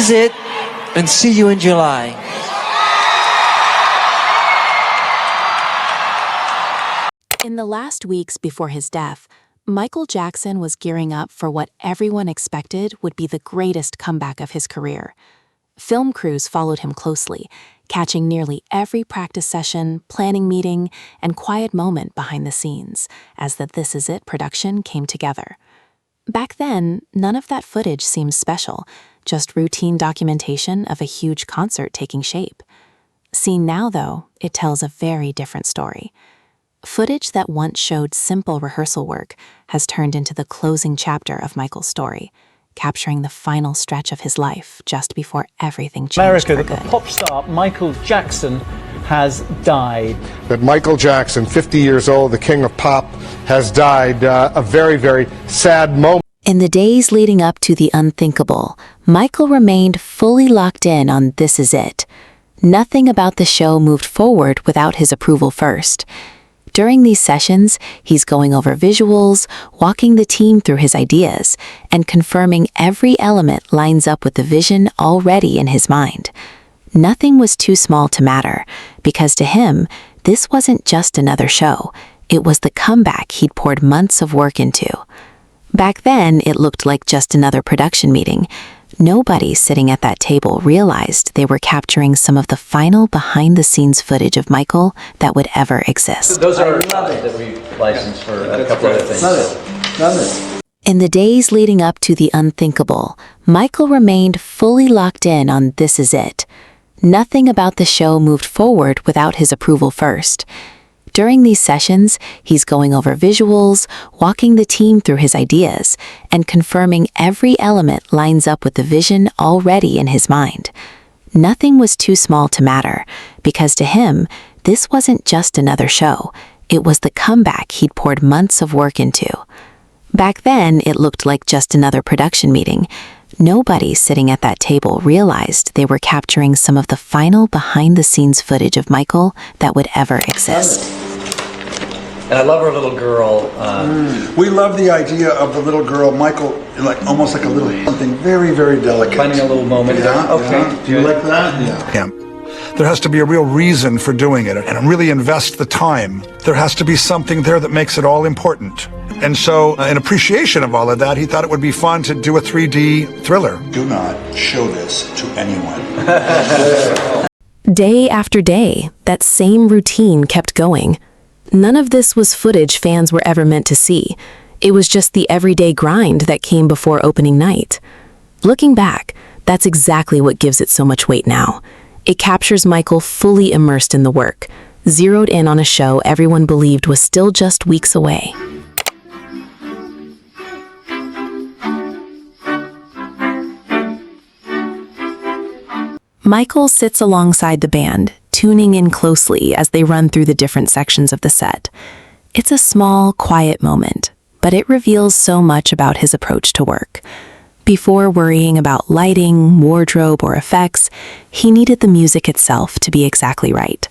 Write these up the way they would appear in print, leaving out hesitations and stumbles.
is it, and see you in July. In the last weeks before his death, Michael Jackson was gearing up for what everyone expected would be the greatest comeback of his career. Film crews followed him closely, catching nearly every practice session, planning meeting, and quiet moment behind the scenes as the This Is It production came together. Back then, none of that footage seemed special, just routine documentation of a huge concert taking shape. Seen now, though, it tells a very different story. Footage that once showed simple rehearsal work has turned into the closing chapter of Michael's story, capturing the final stretch of his life just before everything changed for good. The pop star Michael Jackson has died. That Michael Jackson, 50 years old, the king of pop, has died. A very, very sad moment. In the days leading up to the unthinkable, Michael remained fully locked in on This Is It. Nothing about the show moved forward without his approval first. During these sessions, he's going over visuals, walking the team through his ideas, and confirming every element lines up with the vision already in his mind. Nothing was too small to matter, because to him, this wasn't just another show. It was the comeback he'd poured months of work into. Back then, it looked like just another production meeting. Nobody sitting at that table realized they were capturing some of the final behind-the-scenes footage of Michael that would ever exist. Those are that we licensed for a couple other things. Love it. In the days leading up to the unthinkable, Michael remained fully locked in on This Is It. Nothing about the show moved forward without his approval first. During these sessions, he's going over visuals, walking the team through his ideas, and confirming every element lines up with the vision already in his mind. Nothing was too small to matter, because to him, this wasn't just another show. It was the comeback he'd poured months of work into. Back then, it looked like just another production meeting. Nobody sitting at that table realized they were capturing some of the final behind-the-scenes footage of Michael that would ever exist. And I love our little girl. We love the idea of the little girl, Michael, like almost like a little something very, very delicate. Finding a little moment. Yeah, Okay. yeah. Do you like that? Yeah. There has to be a real reason for doing it and really invest the time. There has to be something there that makes it all important. And so, in appreciation of all of that, he thought it would be fun to do a 3D thriller. Do not show this to anyone. Day after day, that same routine kept going. None of this was footage fans were ever meant to see. It was just the everyday grind that came before opening night. Looking back, that's exactly what gives it so much weight now. It captures Michael fully immersed in the work, zeroed in on a show everyone believed was still just weeks away. Michael sits alongside the band, tuning in closely as they run through the different sections of the set. It's a small, quiet moment, but it reveals so much about his approach to work. Before worrying about lighting, wardrobe, or effects, he needed the music itself to be exactly right.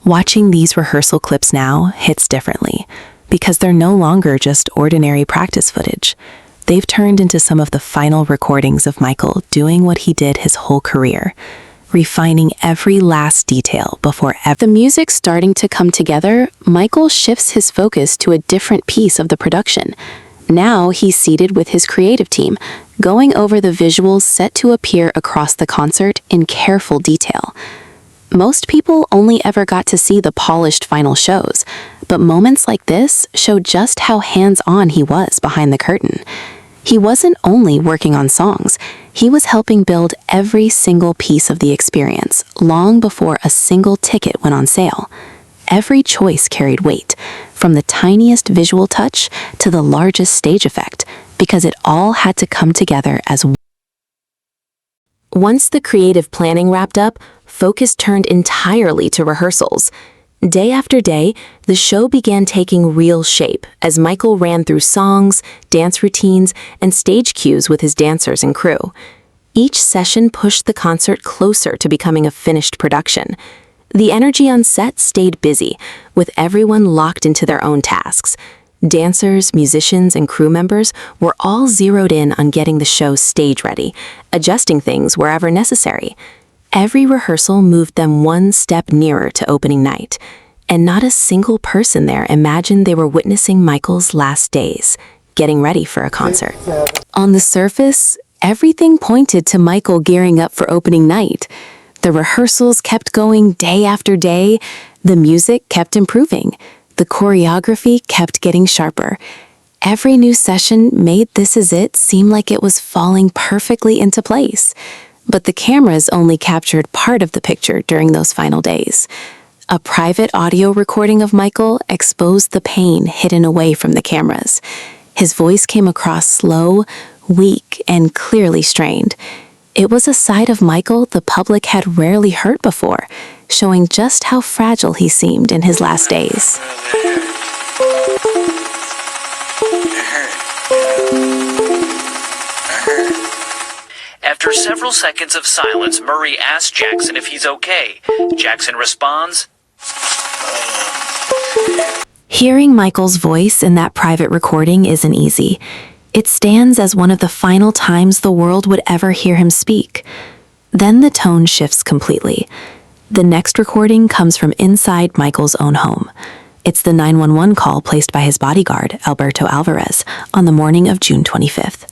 Watching these rehearsal clips now hits differently, because they're no longer just ordinary practice footage. They've turned into some of the final recordings of Michael doing what he did his whole career, refining every last detail before the music's starting to come together. Michael shifts his focus to a different piece of the production. Now he's seated with his creative team, going over the visuals set to appear across the concert in careful detail. Most people only ever got to see the polished final shows, but moments like this show just how hands-on he was behind the curtain. He wasn't only working on songs, he was helping build every single piece of the experience long before a single ticket went on sale. Every choice carried weight, from the tiniest visual touch to the largest stage effect, because it all had to come together as one. Once the creative planning wrapped up, focus turned entirely to rehearsals. Day after day, the show began taking real shape as Michael ran through songs, dance routines, and stage cues with his dancers and crew. Each session pushed the concert closer to becoming a finished production. The energy on set stayed busy, with everyone locked into their own tasks. Dancers, musicians, and crew members were all zeroed in on getting the show stage ready, adjusting things wherever necessary. Every rehearsal moved them one step nearer to opening night, and not a single person there imagined they were witnessing Michael's last days, getting ready for a concert. On the surface, everything pointed to Michael gearing up for opening night. The rehearsals kept going day after day, the music kept improving, the choreography kept getting sharper. Every new session made This Is It seem like it was falling perfectly into place. But the cameras only captured part of the picture during those final days. A private audio recording of Michael exposed the pain hidden away from the cameras. His voice came across slow, weak, and clearly strained. It was a side of Michael the public had rarely heard before, showing just how fragile he seemed in his last days. After several seconds of silence, Murray asks Jackson if he's okay. Jackson responds, Hearing Michael's voice in that private recording isn't easy. It stands as one of the final times the world would ever hear him speak. Then the tone shifts completely. The next recording comes from inside Michael's own home. It's the 911 call placed by his bodyguard, Alberto Alvarez, on the morning of June 25th.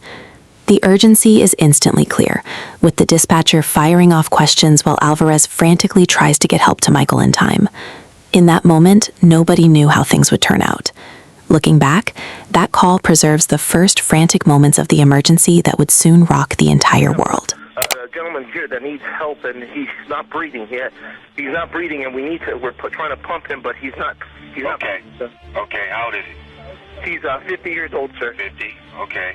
The urgency is instantly clear, with the dispatcher firing off questions while Alvarez frantically tries to get help to Michael in time. In that moment, nobody knew how things would turn out. Looking back, that call preserves the first frantic moments of the emergency that would soon rock the entire world. A gentleman here that needs help, and he's not breathing yet. He's not breathing, and we're trying to pump him, but he's not. Okay. Okay, how old is he? He's 50 years old, sir. 50? Okay.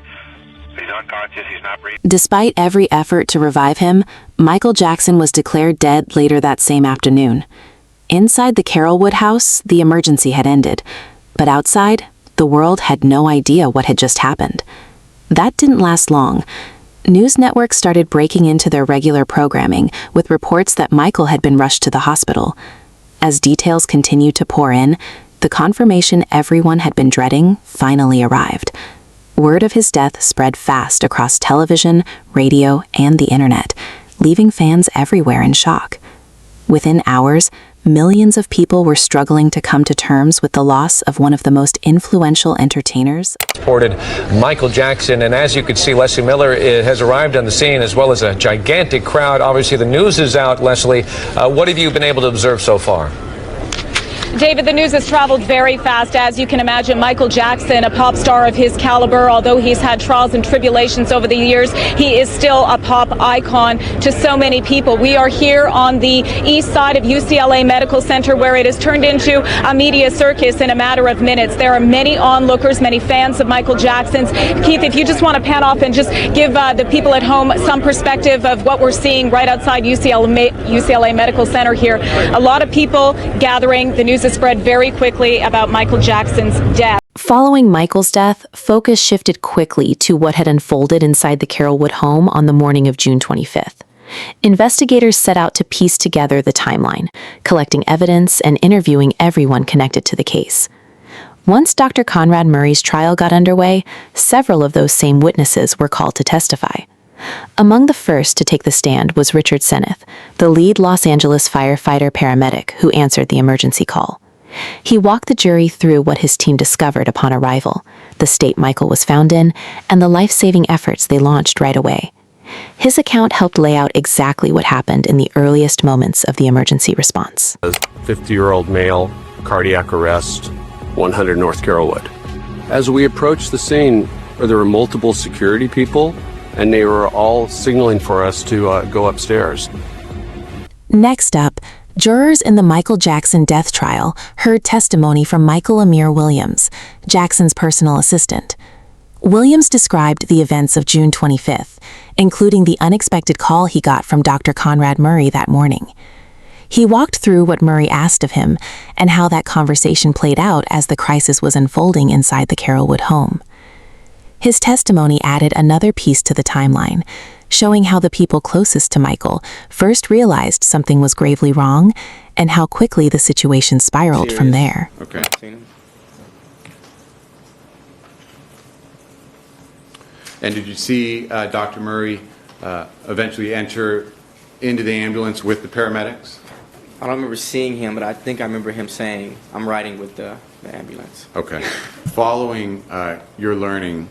He's unconscious, he's not breathing. Despite every effort to revive him, Michael Jackson was declared dead later that same afternoon. Inside the Carrollwood house, the emergency had ended, but outside, the world had no idea what had just happened. That didn't last long. News networks started breaking into their regular programming with reports that Michael had been rushed to the hospital. As details continued to pour in, the confirmation everyone had been dreading finally arrived. Word of his death spread fast across television, radio, and the internet, leaving fans everywhere in shock. Within hours, millions of people were struggling to come to terms with the loss of one of the most influential entertainers. Reported Michael Jackson, and as you can see, Leslie Miller has arrived on the scene, as well as a gigantic crowd. Obviously, the news is out. Leslie, what have you been able to observe so far? David, the news has traveled very fast. As you can imagine, Michael Jackson, a pop star of his caliber, although he's had trials and tribulations over the years, he is still a pop icon to so many people. We are here on the east side of UCLA Medical Center, where it has turned into a media circus in a matter of minutes. There are many onlookers, many fans of Michael Jackson's. Keith, if you just want to pan off and just give the people at home some perspective of what we're seeing right outside UCLA Medical Center here. A lot of people gathering. The news has spread very quickly about Michael Jackson's death. Following Michael's death, focus shifted quickly to what had unfolded inside the Carrollwood home on the morning of June 25th. Investigators set out to piece together the timeline, collecting evidence and interviewing everyone connected to the case. Once Dr. Conrad Murray's trial got underway, several of those same witnesses were called to testify. Among the first to take the stand was Richard Seneth, the lead Los Angeles firefighter-paramedic who answered the emergency call. He walked the jury through what his team discovered upon arrival, the state Michael was found in, and the life-saving efforts they launched right away. His account helped lay out exactly what happened in the earliest moments of the emergency response. A 50-year-old male, cardiac arrest, 100 North Carrollwood. As we approached the scene, there were multiple security people, and they were all signaling for us to go upstairs. Next up, jurors in the Michael Jackson death trial heard testimony from Michael Amir Williams, Jackson's personal assistant. Williams described the events of June 25th, including the unexpected call he got from Dr. Conrad Murray that morning. He walked through what Murray asked of him and how that conversation played out as the crisis was unfolding inside the Carrollwood home. His testimony added another piece to the timeline, showing how the people closest to Michael first realized something was gravely wrong and how quickly the situation spiraled from there. Okay. And did you see Dr. Murray eventually enter into the ambulance with the paramedics? I don't remember seeing him, but I think I remember him saying, "I'm riding with the ambulance." Okay. Following your learning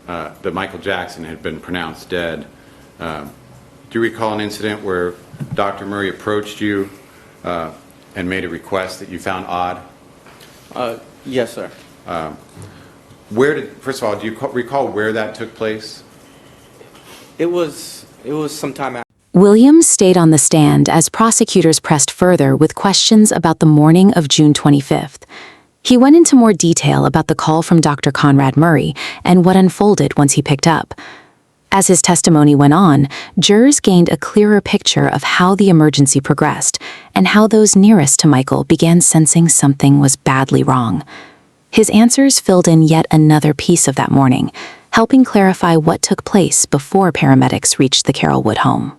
that Michael Jackson had been pronounced dead, do you recall an incident where Dr. Murray approached you and made a request that you found odd? Yes, sir. First of all, do you recall where that took place? It was sometime after. Williams stayed on the stand as prosecutors pressed further with questions about the morning of June 25th. He went into more detail about the call from Dr. Conrad Murray and what unfolded once he picked up. As his testimony went on, jurors gained a clearer picture of how the emergency progressed and how those nearest to Michael began sensing something was badly wrong. His answers filled in yet another piece of that morning, helping clarify what took place before paramedics reached the Carrollwood home.